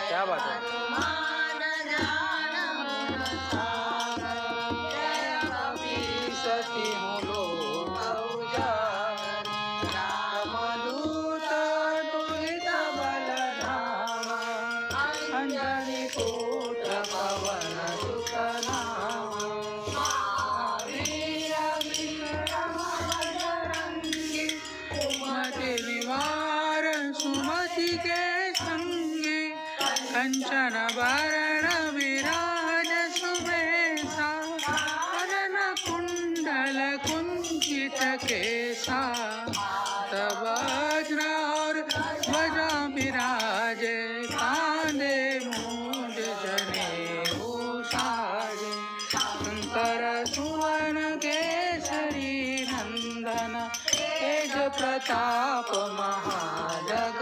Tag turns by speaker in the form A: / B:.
A: क्या बात है। सती रामदूत दुहित बलराम अंजनी पुत्र पवन सुत नाम वीर विक्रम बजरंगी कुमति निवार सुमति के संगी कंचन भरण विराज सुबेसा वदन कुंडल कुंचित केसा वज्र और ध्वजा विराजे कांधे मूंज जनेऊ साजे शंकर सुवन केसरी नंदन तेज प्रताप महाजग